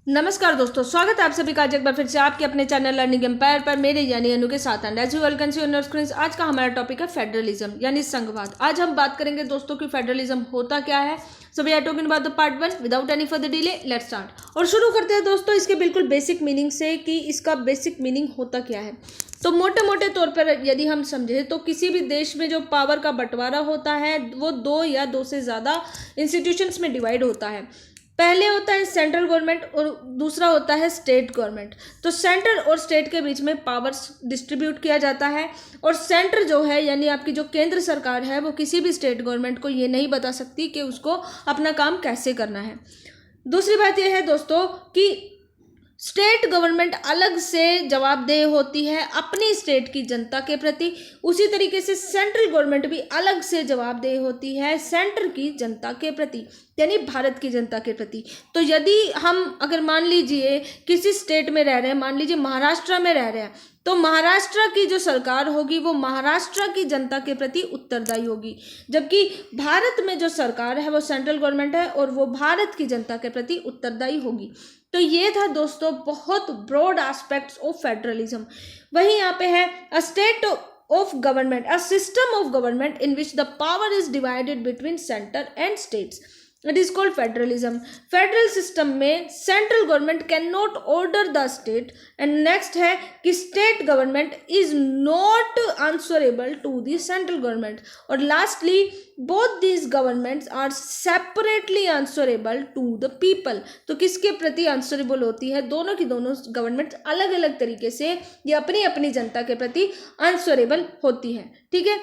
नमस्कार दोस्तों, स्वागत है आप सभी का एक बार फिर से आपके अपने चैनल लर्निंग एम्पायर पर मेरे यानी अनु के साथ। And as you well can see on your screen, आज का हमारा टॉपिक है फेडरलिज्म यानी संघवाद। आज हम बात करेंगे दोस्तों कि फेडरलिज्म होता क्या है। So we are talking about the part 1 without any further delay. Let's start और शुरू करते हैं दोस्तों इसके बिल्कुल बेसिक मीनिंग से कि इसका बेसिक मीनिंग होता क्या है। तो मोटे मोटे तौर पर यदि हम समझे तो किसी भी देश में जो पावर का बंटवारा होता है वो दो या दो से ज़्यादा इंस्टीट्यूशंस में डिवाइड होता है। पहले होता है सेंट्रल गवर्नमेंट और दूसरा होता है स्टेट गवर्नमेंट। तो सेंटर और स्टेट के बीच में पावर्स डिस्ट्रीब्यूट किया जाता है और सेंटर जो है यानी आपकी जो केंद्र सरकार है वो किसी भी स्टेट गवर्नमेंट को ये नहीं बता सकती कि उसको अपना काम कैसे करना है। दूसरी बात यह है दोस्तों कि स्टेट गवर्नमेंट अलग से जवाबदेह होती है अपनी स्टेट की जनता के प्रति, उसी तरीके से सेंट्रल गवर्नमेंट भी अलग से जवाबदेह होती है सेंटर की जनता के प्रति यानी भारत की जनता के प्रति। तो यदि हम अगर मान लीजिए किसी स्टेट में रह रहे हैं, मान लीजिए महाराष्ट्र में रह रहे हैं, तो महाराष्ट्र की जो सरकार होगी वो महाराष्ट्र की जनता के प्रति उत्तरदायी होगी, जबकि भारत में जो सरकार है वो सेंट्रल गवर्नमेंट है और वो भारत की जनता के प्रति उत्तरदायी होगी। तो ये था दोस्तों बहुत ब्रॉड एस्पेक्ट्स ऑफ फेडरलिज्म। वहीं यहाँ पे है a state of government, a system of government in which the power is divided between centre and states, it is called federalism. Federal system में central government cannot order the state and next है कि state government is not answerable to the central government और lastly both these governments are separately answerable to the people. तो किसके प्रति answerable होती है? दोनों की दोनों गवर्नमेंट अलग अलग तरीके से ये अपनी अपनी जनता के प्रति आंसरेबल होती है। ठीक है,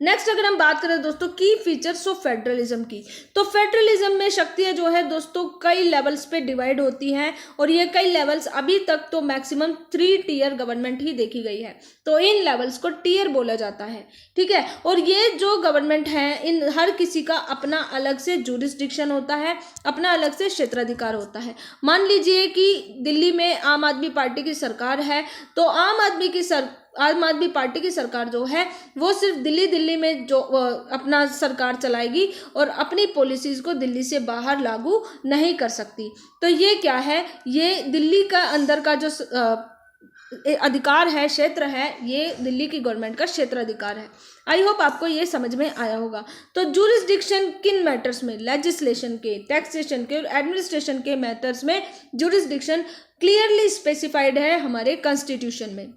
नेक्स्ट अगर हम बात करें दोस्तों की फीचर्स ऑफ फेडरलिज्म की, तो फेडरलिज्म में शक्तियां जो है दोस्तों कई लेवल्स पे डिवाइड होती हैं और ये कई लेवल्स अभी तक तो मैक्सिमम 3 टीयर गवर्नमेंट ही देखी गई है, तो इन लेवल्स को टीयर बोला जाता है। ठीक है, और ये जो गवर्नमेंट है इन हर किसी का अपना अलग से जुरिस्डिक्शन होता है, अपना अलग से क्षेत्राधिकार होता है। मान लीजिए कि दिल्ली में आम आदमी पार्टी की सरकार है, तो आम आदमी पार्टी की सरकार जो है वो सिर्फ दिल्ली में जो अपना सरकार चलाएगी और अपनी पॉलिसीज को दिल्ली से बाहर लागू नहीं कर सकती। तो ये क्या है, ये दिल्ली का अंदर का जो अधिकार है, क्षेत्र है, ये दिल्ली की गवर्नमेंट का क्षेत्र अधिकार है। आई होप आपको ये समझ में आया होगा। तो जुरिस्डिक्शन किन मैटर्स में? लेजिस्लेशन के, टैक्सेशन के और एडमिनिस्ट्रेशन के मैटर्स में जुरिस्डिक्शन क्लियरली स्पेसिफाइड है हमारे कॉन्स्टिट्यूशन में।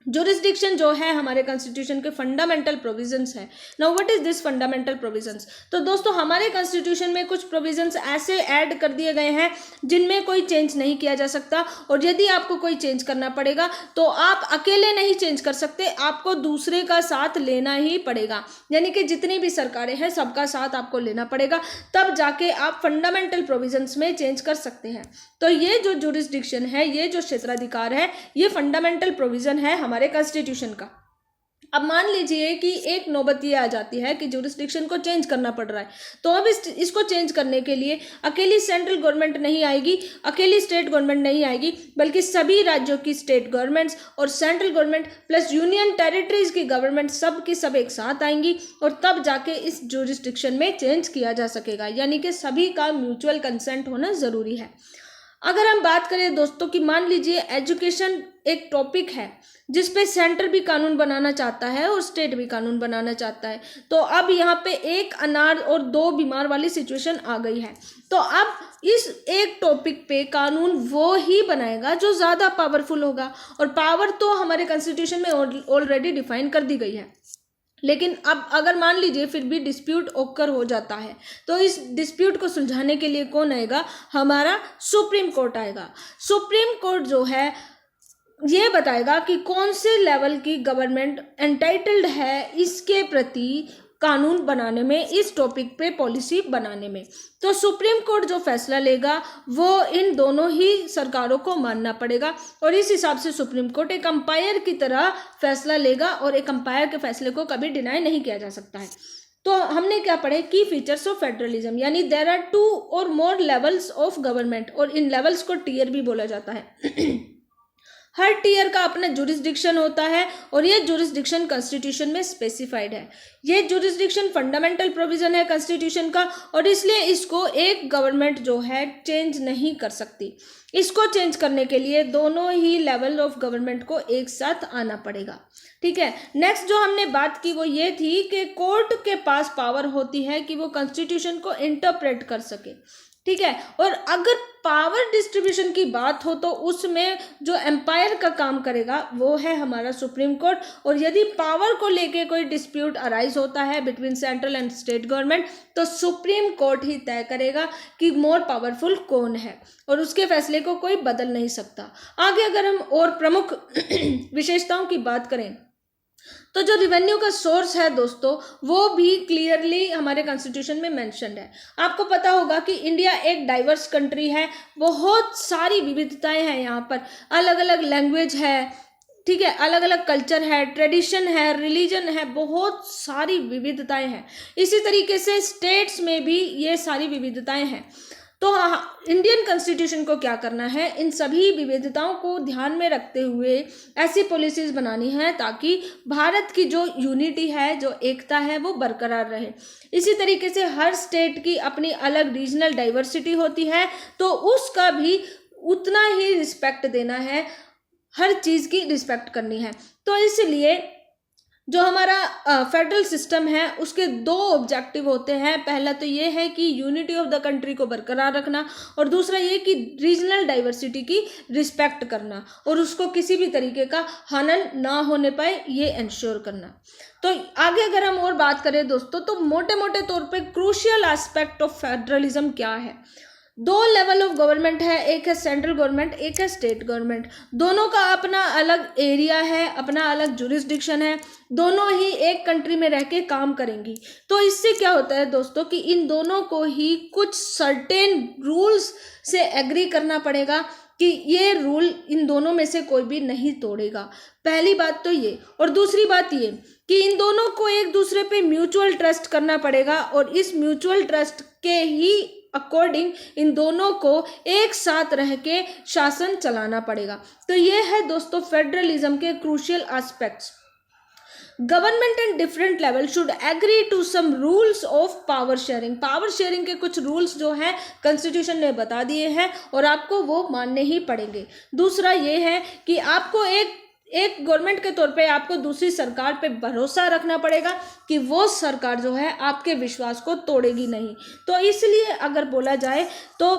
जुरिस्डिक्शन जो है हमारे कॉन्स्टिट्यूशन के फंडामेंटल प्रोविजंस है। Now what is this fundamental provisions? तो दोस्तों हमारे कॉन्स्टिट्यूशन में कुछ प्रोविजंस ऐसे ऐड कर दिए गए हैं जिनमें कोई चेंज नहीं किया जा सकता और यदि आपको कोई चेंज करना पड़ेगा तो आप अकेले नहीं चेंज कर सकते, आपको दूसरे का साथ लेना ही पड़ेगा। यानी कि जितनी भी सरकारें हैं सबका साथ आपको लेना पड़ेगा, तब जाके आप फंडामेंटल प्रोविजंस में चेंज कर सकते हैं। तो ये जो जुरिस्डिक्शन है, ये जो क्षेत्राधिकार है, ये फंडामेंटल प्रोविजन है हमारे कॉन्स्टिट्यूशन का। अब मान लीजिए कि एक नौबत ये आ जाती है कि जुरिस्डिक्शन को चेंज करना पड़ रहा है, तो अब इसको चेंज करने के लिए अकेली सेंट्रल गवर्नमेंट नहीं आएगी, अकेली स्टेट गवर्नमेंट नहीं आएगी, बल्कि सभी राज्यों की स्टेट गवर्नमेंट्स और central government plus union territories की गवर्नमेंट सब की सब एक साथ आएंगी और तब जाके इस जुरिस्डिक्शन में चेंज किया जा सकेगा। यानी कि सभी का म्यूचुअल कंसेंट होना जरूरी है। अगर हम बात करें दोस्तों कि मान लीजिए एजुकेशन एक टॉपिक है जिसपे सेंटर भी कानून बनाना चाहता है और स्टेट भी कानून बनाना चाहता है, तो अब यहाँ पे एक अनार और 2 बीमार वाली सिचुएशन आ गई है। तो अब इस एक टॉपिक पे कानून वो ही बनाएगा जो ज़्यादा पावरफुल होगा और पावर तो हमारे कॉन्स्टिट्यूशन में ऑलरेडी डिफाइन कर दी गई है। लेकिन अब अगर मान लीजिए फिर भी डिस्प्यूट ओकर हो जाता है, तो इस डिस्प्यूट को सुलझाने के लिए कौन आएगा? हमारा सुप्रीम कोर्ट आएगा। सुप्रीम कोर्ट जो है ये बताएगा कि कौन से लेवल की गवर्नमेंट एंटाइटल्ड है इसके प्रति कानून बनाने में, इस टॉपिक पे पॉलिसी बनाने में। तो सुप्रीम कोर्ट जो फैसला लेगा वो इन दोनों ही सरकारों को मानना पड़ेगा और इस हिसाब से सुप्रीम कोर्ट एक अंपायर की तरह फैसला लेगा और एक अंपायर के फैसले को कभी डिनाई नहीं किया जा सकता है। तो हमने क्या पढ़े की फीचर्स ऑफ फेडरलिज्म, यानी देयर आर 2 और मोर लेवल्स ऑफ गवर्नमेंट और इन लेवल्स को टीयर भी बोला जाता है। हर टीयर का अपना जुरिस्डिक्शन होता है और ये जुरिस्डिक्शन कॉन्स्टिट्यूशन में स्पेसिफाइड है। ये जुरिस्डिक्शन फंडामेंटल प्रोविजन है कॉन्स्टिट्यूशन का और इसलिए इसको एक गवर्नमेंट जो है चेंज नहीं कर सकती। इसको चेंज करने के लिए दोनों ही लेवल ऑफ गवर्नमेंट को एक साथ आना पड़ेगा। ठीक है, नेक्स्ट जो हमने बात की वो ये थी कि कोर्ट के पास पावर होती है कि वो कॉन्स्टिट्यूशन को इंटरप्रेट कर सके। ठीक है, और अगर पावर डिस्ट्रीब्यूशन की बात हो तो उसमें जो एम्पायर का काम करेगा वो है हमारा सुप्रीम कोर्ट। और यदि पावर को लेके कोई डिस्प्यूट अराइज होता है between central and state government तो सुप्रीम कोर्ट ही तय करेगा कि मोर पावरफुल कौन है और उसके फैसले को कोई बदल नहीं सकता। आगे अगर हम और प्रमुख विशेषताओं की बात करें तो जो रिवेन्यू का सोर्स है दोस्तों वो भी क्लियरली हमारे कॉन्स्टिट्यूशन में मेंशन्ड है। आपको पता होगा कि इंडिया एक डाइवर्स कंट्री है, बहुत सारी विविधताएं हैं यहाँ पर, अलग अलग लैंग्वेज है, ठीक है, अलग अलग कल्चर है, ट्रेडिशन है, रिलीजन है, बहुत सारी विविधताएं हैं। इसी तरीके से स्टेट्स में भी ये सारी विविधताएं हैं। तो इंडियन कॉन्स्टिट्यूशन को क्या करना है, इन सभी विविधताओं को ध्यान में रखते हुए ऐसी पॉलिसीज बनानी है ताकि भारत की जो यूनिटी है, जो एकता है, वो बरकरार रहे। इसी तरीके से हर स्टेट की अपनी अलग रीजनल डाइवर्सिटी होती है तो उसका भी उतना ही रिस्पेक्ट देना है, हर चीज़ की रिस्पेक्ट करनी है। तो इसलिए जो हमारा फेडरल सिस्टम है उसके दो ऑब्जेक्टिव होते हैं। पहला तो ये है कि यूनिटी ऑफ द कंट्री को बरकरार रखना और दूसरा ये कि रीजनल डाइवर्सिटी की रिस्पेक्ट करना और उसको किसी भी तरीके का हनन ना होने पाए ये इंश्योर करना। तो आगे अगर हम और बात करें दोस्तों तो मोटे मोटे तौर पे क्रूशियल एस्पेक्ट ऑफ फेडरलिज्म क्या है। दो लेवल ऑफ गवर्नमेंट है, एक है सेंट्रल गवर्नमेंट, एक है स्टेट गवर्नमेंट। दोनों का अपना अलग एरिया है, अपना अलग जुरिस्डिक्शन है, दोनों ही एक कंट्री में रह के काम करेंगी। तो इससे क्या होता है दोस्तों कि इन दोनों को ही कुछ सर्टेन रूल्स से एग्री करना पड़ेगा कि ये रूल इन दोनों में से कोई भी नहीं तोड़ेगा। पहली बात तो ये, और दूसरी बात ये कि इन दोनों को एक दूसरे पे म्यूचुअल ट्रस्ट करना पड़ेगा और इस म्यूचुअल ट्रस्ट के ही अकॉर्डिंग इन दोनों को एक साथ रह के शासन चलाना पड़ेगा। तो ये है दोस्तों फेडरलिज्म के crucial aspects. Government and different level should agree to some rules of power sharing. Power sharing के कुछ रूल्स जो हैं कॉन्स्टिट्यूशन ने बता दिए हैं और आपको वो मानने ही पड़ेंगे। दूसरा ये है कि आपको एक गवर्नमेंट के तौर पे आपको दूसरी सरकार पे भरोसा रखना पड़ेगा कि वो सरकार जो है आपके विश्वास को तोड़ेगी नहीं। तो इसलिए अगर बोला जाए तो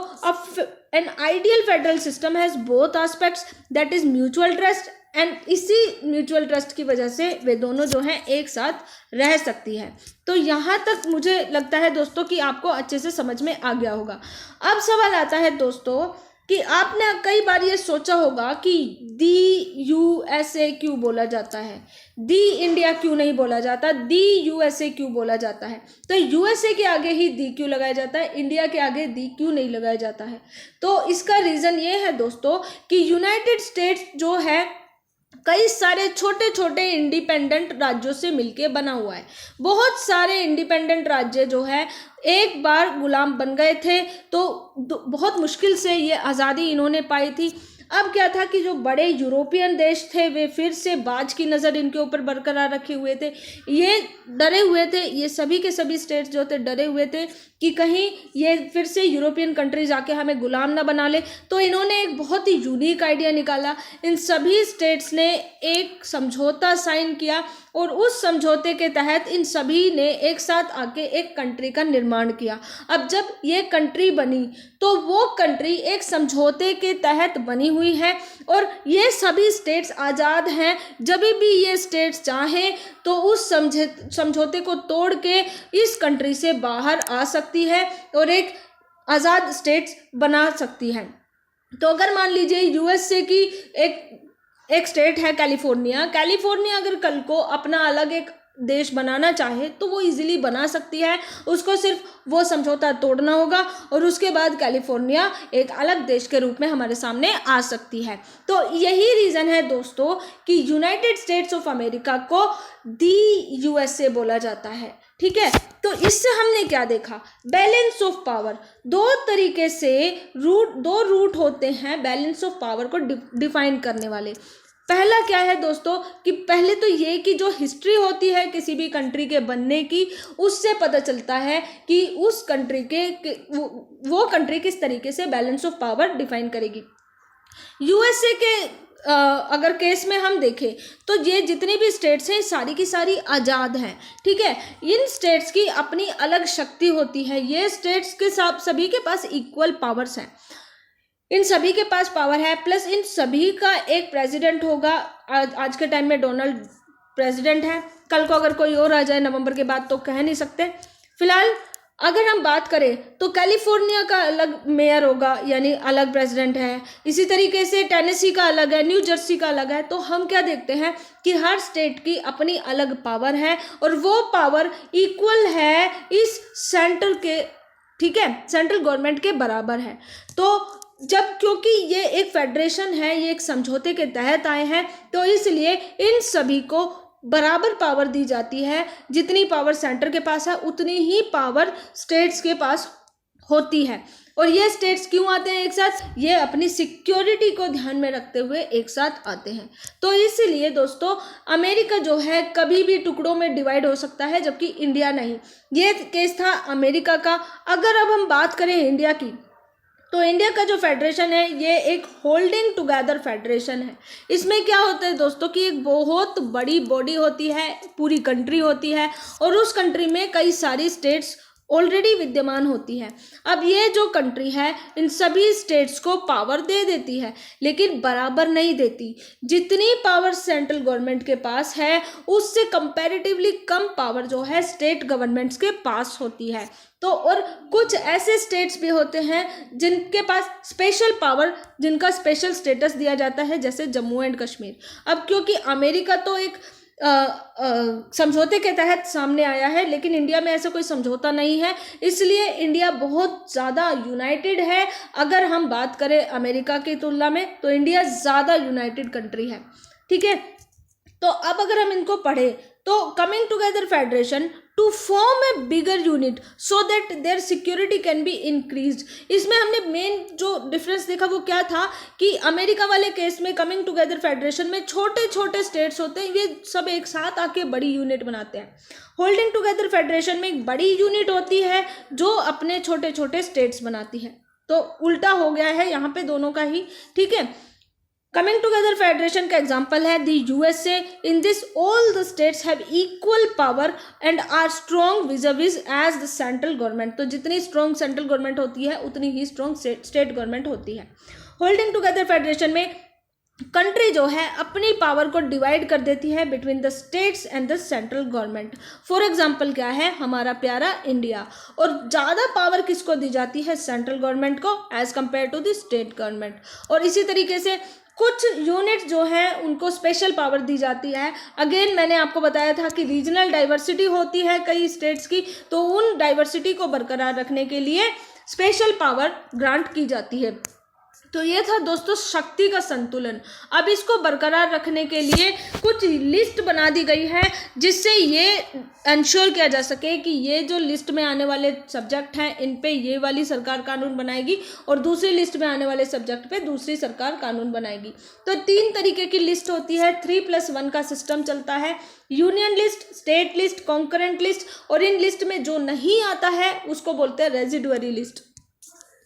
an ideal federal system has both aspects, that is mutual trust and इसी म्यूचुअल ट्रस्ट की वजह से वे दोनों जो हैं एक साथ रह सकती है। तो यहाँ तक मुझे लगता है दोस्तों कि आपको अच्छे से समझ में आ गया होगा। अब सवाल आता है दोस्तों कि आपने कई बार ये सोचा होगा कि दी USA क्यों बोला जाता है, दी इंडिया क्यों नहीं बोला जाता, दी USA क्यों बोला जाता है। तो USA के आगे ही दी क्यों लगाया जाता है, इंडिया के आगे दी क्यों नहीं लगाया जाता है। तो इसका रीज़न ये है दोस्तों कि यूनाइटेड स्टेट्स जो है कई सारे छोटे छोटे इंडिपेंडेंट राज्यों से मिलके बना हुआ है। बहुत सारे इंडिपेंडेंट राज्य जो है एक बार गुलाम बन गए थे तो बहुत मुश्किल से ये आज़ादी इन्होंने पाई थी। अब क्या था कि जो बड़े यूरोपियन देश थे वे फिर से बाज की नज़र इनके ऊपर बरकरार रखे हुए थे। ये डरे हुए थे, ये सभी के सभी स्टेट्स जो थे डरे हुए थे कि कहीं ये फिर से यूरोपियन कंट्रीज आके हमें गुलाम ना बना ले। तो इन्होंने एक बहुत ही यूनिक आइडिया निकाला। इन सभी स्टेट्स ने एक समझौता साइन किया और उस समझौते के तहत इन सभी ने एक साथ आके एक कंट्री का निर्माण किया। अब जब ये कंट्री बनी तो वो कंट्री एक समझौते के तहत बनी हुई है और ये सभी स्टेट्स आज़ाद हैं। जब भी ये स्टेट्स चाहें तो उस समझौते को तोड़ के इस कंट्री से बाहर आ सकती है और एक आज़ाद स्टेट्स बना सकती है। तो अगर मान लीजिए USA की एक स्टेट है कैलिफोर्निया अगर कल को अपना अलग एक देश बनाना चाहे तो वो इजीली बना सकती है। उसको सिर्फ वो समझौता तोड़ना होगा और उसके बाद कैलिफोर्निया एक अलग देश के रूप में हमारे सामने आ सकती है। तो यही रीज़न है दोस्तों कि यूनाइटेड स्टेट्स ऑफ अमेरिका को दी USA बोला जाता है। ठीक है। तो इससे हमने क्या देखा, बैलेंस ऑफ पावर, दो तरीके से दो रूट होते हैं बैलेंस ऑफ पावर को डिफाइन करने वाले। पहला क्या है दोस्तों कि पहले तो ये कि जो हिस्ट्री होती है किसी भी कंट्री के बनने की, उससे पता चलता है कि उस कंट्री के वो कंट्री किस तरीके से बैलेंस ऑफ पावर डिफाइन करेगी। यूएसए के अगर केस में हम देखें तो ये जितनी भी स्टेट्स हैं सारी की सारी आज़ाद हैं, ठीक है। इन स्टेट्स की अपनी अलग शक्ति होती है, ये स्टेट्स के साथ सभी के पास इक्वल पावर्स हैं, इन सभी के पास पावर है, प्लस इन सभी का एक प्रेसिडेंट होगा। आज के टाइम में डोनाल्ड प्रेसिडेंट है, कल को अगर कोई और आ जाए नवंबर के बाद तो कह नहीं सकते। फिलहाल अगर हम बात करें तो कैलिफोर्निया का अलग मेयर होगा, यानी अलग प्रेसिडेंट है। इसी तरीके से टेनेसी का अलग है, न्यू जर्सी का अलग है। तो हम क्या देखते हैं कि हर स्टेट की अपनी अलग पावर है और वो पावर इक्वल है इस सेंटर के, ठीक है, सेंट्रल गवर्नमेंट के बराबर है। तो जब क्योंकि ये एक फेडरेशन है, ये एक समझौते के तहत आए हैं, तो इसलिए इन सभी को बराबर पावर दी जाती है। जितनी पावर सेंटर के पास है उतनी ही पावर स्टेट्स के पास होती है। और ये स्टेट्स क्यों आते हैं एक साथ, ये अपनी सिक्योरिटी को ध्यान में रखते हुए एक साथ आते हैं। तो इसलिए दोस्तों अमेरिका जो है कभी भी टुकड़ों में डिवाइड हो सकता है, जबकि इंडिया नहीं। ये केस था अमेरिका का। अगर अब हम बात करें इंडिया की, तो इंडिया का जो फेडरेशन है ये एक होल्डिंग टुगेदर फेडरेशन है। इसमें क्या होता है दोस्तों कि एक बहुत बड़ी बॉडी होती है, पूरी कंट्री होती है और उस कंट्री में कई सारी स्टेट्स ऑलरेडी विद्यमान होती है। अब ये जो कंट्री है इन सभी स्टेट्स को पावर दे देती है, लेकिन बराबर नहीं देती। जितनी पावर सेंट्रल गवर्नमेंट के पास है उससे कंपैरेटिवली कम पावर जो है स्टेट गवर्नमेंट्स के पास होती है। तो और कुछ ऐसे स्टेट्स भी होते हैं जिनके पास स्पेशल पावर, जिनका स्पेशल स्टेटस दिया जाता है, जैसे जम्मू एंड कश्मीर। अब क्योंकि अमेरिका तो एक समझौते के तहत सामने आया है, लेकिन इंडिया में ऐसा कोई समझौता नहीं है, इसलिए इंडिया बहुत ज़्यादा यूनाइटेड है। अगर हम बात करें अमेरिका की तुलना में तो इंडिया ज़्यादा यूनाइटेड कंट्री है, ठीक है। तो अब अगर हम इनको पढ़े तो coming together federation to form a bigger unit so that their security can be increased. इसमें हमने मेन जो डिफरेंस देखा वो क्या था कि अमेरिका वाले केस में कमिंग टुगेदर फेडरेशन में छोटे छोटे स्टेट्स होते हैं, ये सब एक साथ आके बड़ी यूनिट बनाते हैं। होल्डिंग टुगेदर फेडरेशन में एक बड़ी यूनिट होती है जो अपने छोटे छोटे स्टेट्स बनाती है। तो उल्टा हो गया है यहाँ पे दोनों का ही, ठीक है। कमिंग टुगेदर फेडरेशन का एग्जाम्पल है the USA. In this all the states have equal power and are strong vis as the central government. तो जितनी स्ट्रॉन्ग सेंट्रल गवर्नमेंट होती है उतनी ही स्ट्रॉन्ग स्टेट गवर्नमेंट होती है। होल्डिंग टुगेदर फेडरेशन में कंट्री जो है अपनी पावर को डिवाइड कर देती है between the states and the central government. For example क्या है हमारा प्यारा इंडिया, और ज़्यादा पावर किसको दी जाती है, सेंट्रल गवर्नमेंट को as compare to the state government. और इसी तरीके से कुछ यूनिट्स जो हैं उनको स्पेशल पावर दी जाती है। अगेन मैंने आपको बताया था कि रीजनल डाइवर्सिटी होती है कई स्टेट्स की, तो उन डाइवर्सिटी को बरकरार रखने के लिए स्पेशल पावर ग्रांट की जाती है। तो ये था दोस्तों शक्ति का संतुलन। अब इसको बरकरार रखने के लिए कुछ लिस्ट बना दी गई है जिससे ये इंश्योर किया जा सके कि ये जो लिस्ट में आने वाले सब्जेक्ट हैं इन पे ये वाली सरकार कानून बनाएगी और दूसरी लिस्ट में आने वाले सब्जेक्ट पे दूसरी सरकार कानून बनाएगी। तो 3 तरीके की लिस्ट होती है, 3+1 का सिस्टम चलता है। Union list, state list, concurrent list, और इन लिस्ट में जो नहीं आता है उसको बोलते हैं रेजिडुअरी लिस्ट।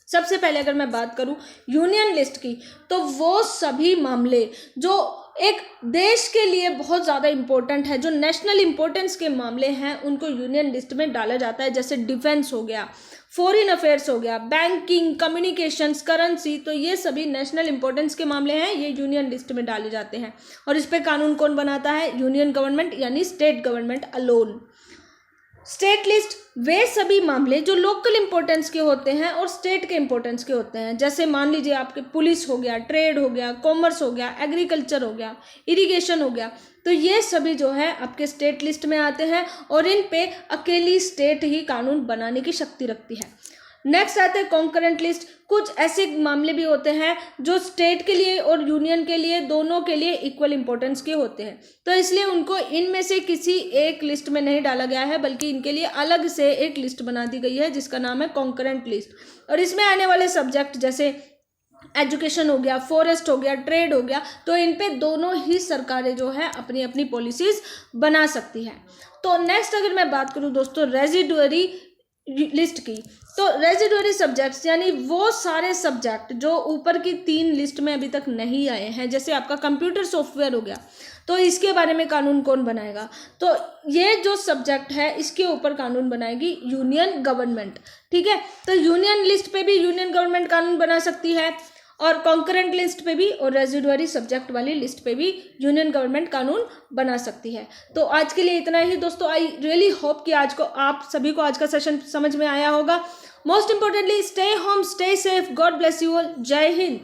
सबसे पहले अगर मैं बात करूं यूनियन लिस्ट की, तो वो सभी मामले जो एक देश के लिए बहुत ज़्यादा इम्पोर्टेंट है, जो नेशनल इम्पोर्टेंस के मामले हैं, उनको यूनियन लिस्ट में डाला जाता है। जैसे डिफेंस हो गया, फॉरेन अफेयर्स हो गया, बैंकिंग, कम्युनिकेशंस, करेंसी, तो ये सभी नेशनल इंपॉर्टेंस के मामले हैं, ये यूनियन लिस्ट में डाले जाते हैं। और इस पे कानून कौन बनाता है, यूनियन गवर्नमेंट यानी state government alone. State list वे सभी मामले जो लोकल इंपॉर्टेंस के होते हैं और स्टेट के इंपॉर्टेंस के होते हैं। जैसे मान लीजिए आपके पुलिस हो गया, ट्रेड हो गया, कॉमर्स हो गया, एग्रीकल्चर हो गया, इरिगेशन हो गया, तो ये सभी जो है आपके स्टेट लिस्ट में आते हैं और इन पे अकेली स्टेट ही कानून बनाने की शक्ति रखती है। नेक्स्ट आते हैं कॉन्करेंट लिस्ट। कुछ ऐसे मामले भी होते हैं जो स्टेट के लिए और यूनियन के लिए, दोनों के लिए इक्वल इंपॉर्टेंस के होते हैं, तो इसलिए उनको इनमें से किसी एक लिस्ट में नहीं डाला गया है, बल्कि इनके लिए अलग से एक लिस्ट बना दी गई है जिसका नाम है कॉन्करेंट लिस्ट। और इसमें आने वाले सब्जेक्ट जैसे एजुकेशन हो गया, फॉरेस्ट हो गया, ट्रेड हो गया, तो इन पे दोनों ही सरकारें जो है अपनी अपनी पॉलिसीज बना सकती है। तो नेक्स्ट अगर मैं बात करूं दोस्तों रेजिडुअरी लिस्ट की, तो रेजिडुअरी सब्जेक्ट्स यानी वो सारे सब्जेक्ट जो ऊपर की 3 लिस्ट में अभी तक नहीं आए हैं, जैसे आपका कंप्यूटर सॉफ्टवेयर हो गया, तो इसके बारे में कानून कौन बनाएगा? तो ये जो सब्जेक्ट है इसके ऊपर कानून बनाएगी यूनियन गवर्नमेंट। ठीक है, तो यूनियन लिस्ट पे भी यूनियन गवर्नमेंट कानून बना सकती है, और कॉन्करेंट लिस्ट पे भी और रेजिडुअरी सब्जेक्ट वाली लिस्ट पे भी यूनियन गवर्नमेंट कानून बना सकती है। तो आज के लिए इतना ही दोस्तों। आई रियली होप कि आज को आप सभी को आज का सेशन समझ में आया होगा। Most importantly stay home, stay safe, God bless you all. जय हिंद।